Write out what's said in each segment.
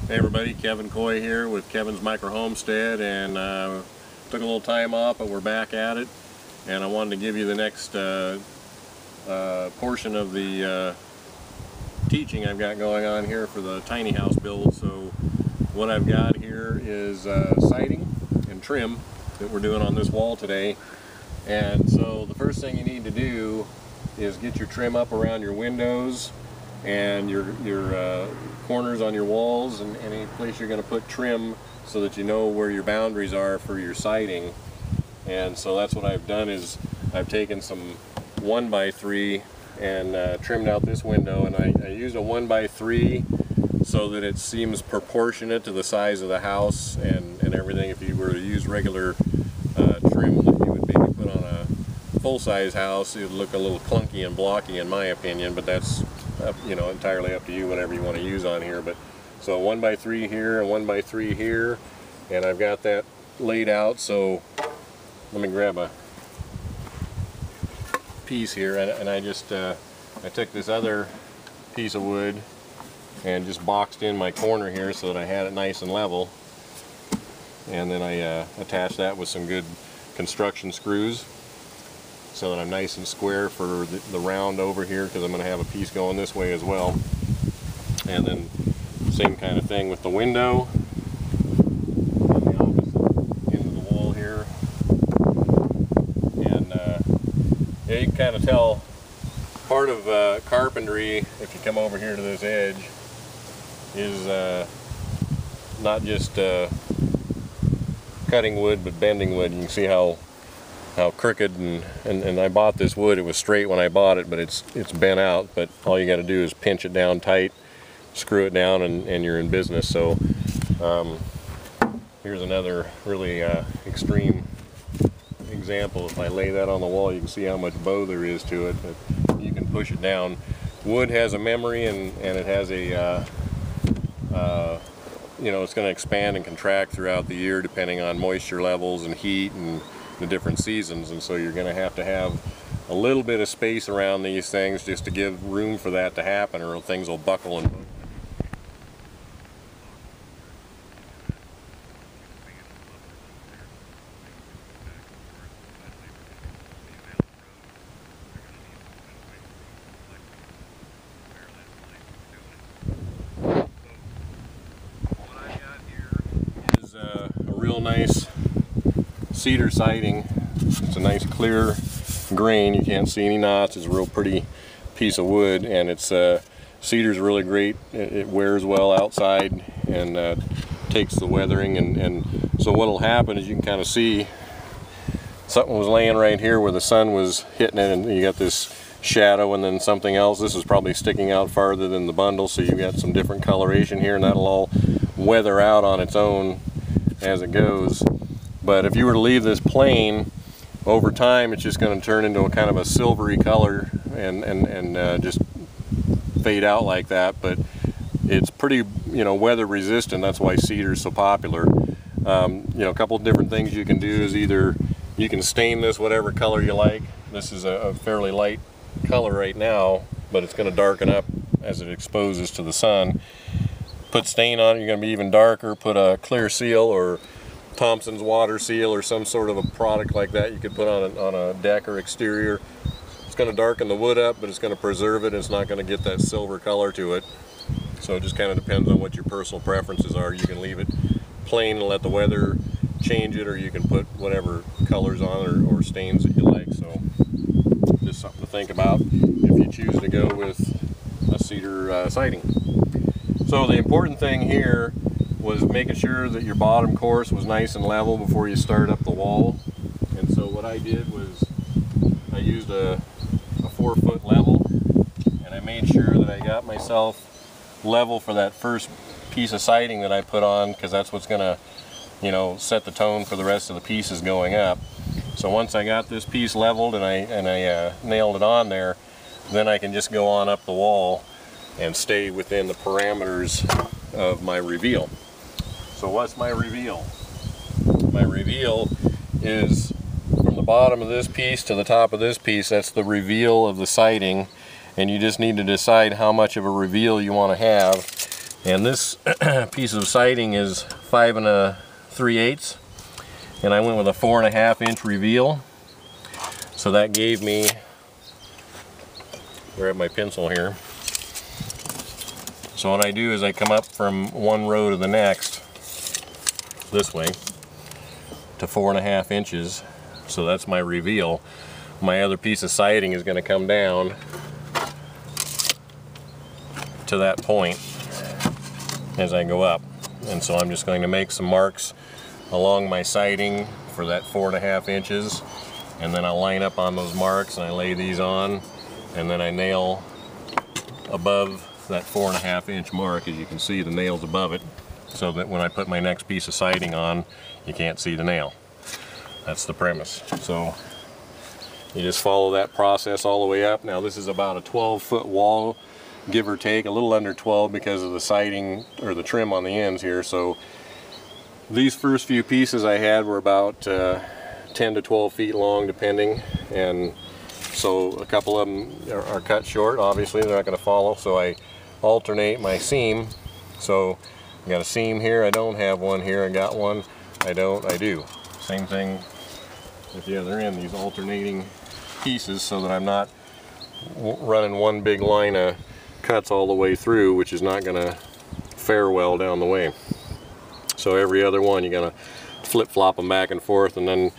Hey everybody, Kevin Coy here with Kevin's Micro Homestead, and took a little time off, but we're back at it. And I wanted to give you the next portion of the teaching I've got going on here for the tiny house build. So what I've got here is siding and trim that we're doing on this wall today. And so the first thing you need to do is get your trim up around your windows and your corners on your walls, and any place you're going to put trim, so that you know where your boundaries are for your siding. And so that's what I've done, is I've taken some 1x3 and trimmed out this window, and I used a 1x3 so that it seems proportionate to the size of the house and everything. If you were to use regular trim that you would maybe put on a full-size house, it would look a little clunky and blocky in my opinion, but that's entirely up to you, whatever you want to use on here. But so 1x3 here and 1x3 here, and I've got that laid out. So let me grab a piece here, and I just I took this other piece of wood and just boxed in my corner here so that I had it nice and level, and then I attached that with some good construction screws so that I'm nice and square for the round over here, because I'm going to have a piece going this way as well. And then same kind of thing with the window on the opposite end of the wall here. And yeah, you can kind of tell part of carpentry, if you come over here to this edge, is not just cutting wood but bending wood. You can see how crooked, and I bought this wood, it was straight when I bought it, but it's bent out. But all you got to do is pinch it down tight, screw it down, and you're in business. So here's another really extreme example. If I lay that on the wall, you can see how much bow there is to it, but you can push it down. Wood has a memory, and it has a it's going to expand and contract throughout the year depending on moisture levels and heat and the different seasons, and so you're going to have a little bit of space around these things just to give room for that to happen, or things will buckle and what I got here is a real nice cedar siding. It's a nice clear grain, you can't see any knots. It's a real pretty piece of wood, and it's cedar's really great. It wears well outside and takes the weathering, and so what'll happen is you can kind of see something was laying right here where the sun was hitting it, and you got this shadow, and then something else. This is probably sticking out farther than the bundle, so you got some different coloration here, and that'll all weather out on its own as it goes. But if you were to leave this plain, over time it's just going to turn into a kind of a silvery color and just fade out like that. But it's pretty weather resistant. That's why cedar is so popular. A couple of different things you can do is either you can stain this whatever color you like. This is a fairly light color right now, but it's going to darken up as it exposes to the sun. Put stain on it, you're going to be even darker. Put a clear seal or Thompson's water seal or some sort of a product like that you could put on a deck or exterior. It's going to darken the wood up, but it's going to preserve it. It's not going to get that silver color to it. So it just kind of depends on what your personal preferences are. You can leave it plain and let the weather change it, or you can put whatever colors on it or stains that you like. So just something to think about if you choose to go with a cedar siding. So the important thing here was making sure that your bottom course was nice and level before you start up the wall. And so what I did was I used a 4-foot level, and I made sure that I got myself level for that first piece of siding that I put on, because that's what's going to set the tone for the rest of the pieces going up. So once I got this piece leveled and I nailed it on there, then I can just go on up the wall and stay within the parameters of my reveal. So what's my reveal? My reveal is from the bottom of this piece to the top of this piece. That's the reveal of the siding, and you just need to decide how much of a reveal you want to have. And this piece of siding is 5 3/8, and I went with a 4.5 inch reveal. So that gave me, grab my pencil here. So what I do is I come up from one row to the next, this way, to 4.5 inches. So that's my reveal. My other piece of siding is going to come down to that point as I go up. And so I'm just going to make some marks along my siding for that 4.5 inches, and then I'll line up on those marks and I lay these on, and then I nail above that 4.5 inch mark. As you can see, the nail's above it, so that when I put my next piece of siding on, you can't see the nail. That's the premise. So you just follow that process all the way up. Now this is about a 12-foot wall, give or take, a little under 12 because of the siding or the trim on the ends here. So these first few pieces I had were about 10 to 12 feet long, depending, and so a couple of them are cut short. Obviously they're not going to follow, so I alternate my seam. So I got a seam here, I don't have one here, I got one, I don't, I do. Same thing at the other end, these alternating pieces, so that I'm not running one big line of cuts all the way through, which is not going to fare well down the way. So every other one you gotta flip-flop them back and forth, and then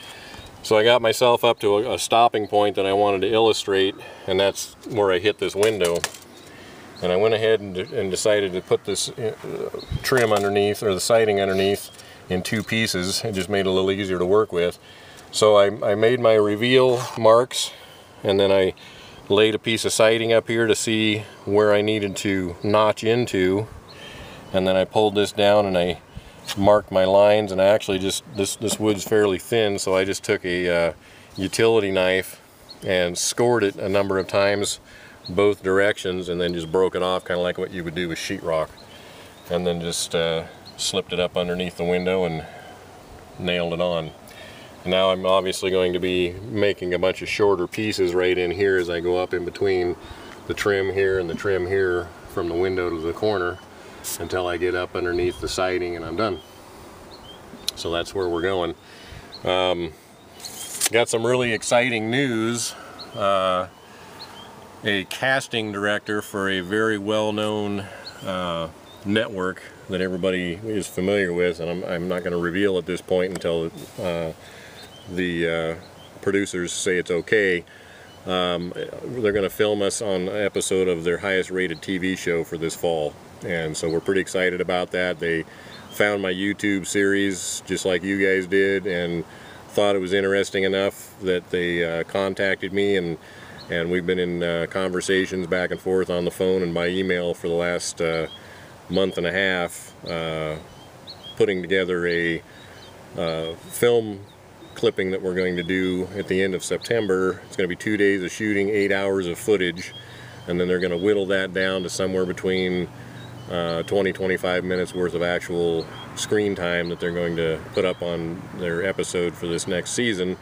so I got myself up to a stopping point that I wanted to illustrate, and that's where I hit this window. And I went ahead and decided to put this trim underneath, or the siding underneath, in two pieces. It just made it a little easier to work with. So I made my reveal marks, and then I laid a piece of siding up here to see where I needed to notch into, and then I pulled this down and I marked my lines. And I actually just, this wood's fairly thin, so I just took a utility knife and scored it a number of times both directions, and then just broke it off, kind of like what you would do with sheetrock, and then just slipped it up underneath the window and nailed it on. And now I'm obviously going to be making a bunch of shorter pieces right in here as I go up in between the trim here and the trim here from the window to the corner, until I get up underneath the siding and I'm done. So that's where we're going. Got some really exciting news. A casting director for a very well-known network that everybody is familiar with, and I'm not going to reveal at this point until the producers say it's okay. They're going to film us on an episode of their highest rated TV show for this fall, and so we're pretty excited about that. They found my YouTube series just like you guys did and thought it was interesting enough that they contacted me, and we've been in conversations back and forth on the phone and by email for the last month and a half, putting together a film clipping that we're going to do at the end of September. It's going to be 2 days of shooting, 8 hours of footage, and then they're going to whittle that down to somewhere between 20-25 minutes worth of actual screen time that they're going to put up on their episode for this next season.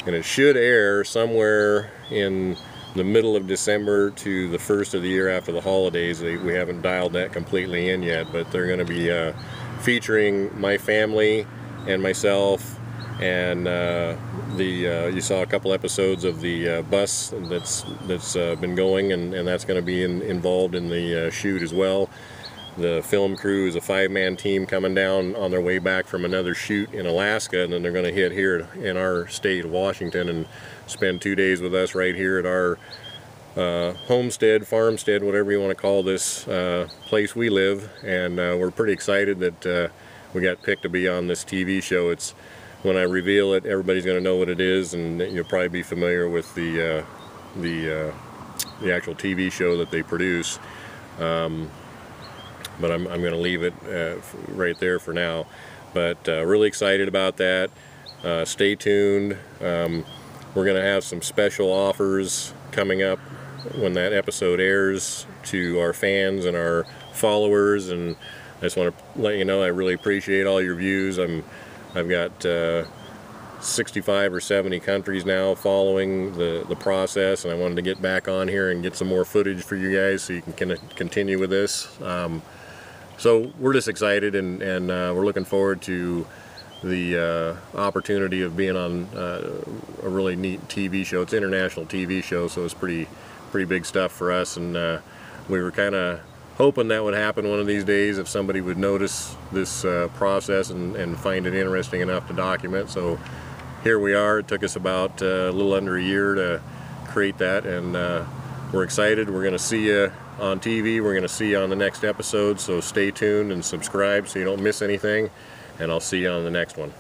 And it should air somewhere in the middle of December to the first of the year after the holidays. We haven't dialed that completely in yet, but they're going to be featuring my family and myself, and you saw a couple episodes of the bus that's been going, and that's going to be involved in the shoot as well. The film crew is a 5-man team coming down on their way back from another shoot in Alaska, and then they're going to hit here in our state of Washington and spend 2 days with us right here at our homestead, farmstead, whatever you want to call this place we live. And we're pretty excited that we got picked to be on this TV show. It's, when I reveal it, everybody's going to know what it is, and you'll probably be familiar with the actual TV show that they produce. But I'm going to leave it right there for now. But really excited about that. Stay tuned. We're going to have some special offers coming up when that episode airs to our fans and our followers, and I just want to let you know I really appreciate all your views. I've got 65 or 70 countries now following the process, and I wanted to get back on here and get some more footage for you guys so you can continue with this. So we're just excited, and we're looking forward to the opportunity of being on a really neat TV show. It's an international TV show, so it's pretty big stuff for us, and we were kind of hoping that would happen one of these days, if somebody would notice this process and find it interesting enough to document. So here we are. It took us about a little under a year to create that, and we're excited. We're going to see you on TV. We're going to see you on the next episode, so stay tuned and subscribe so you don't miss anything, and I'll see you on the next one.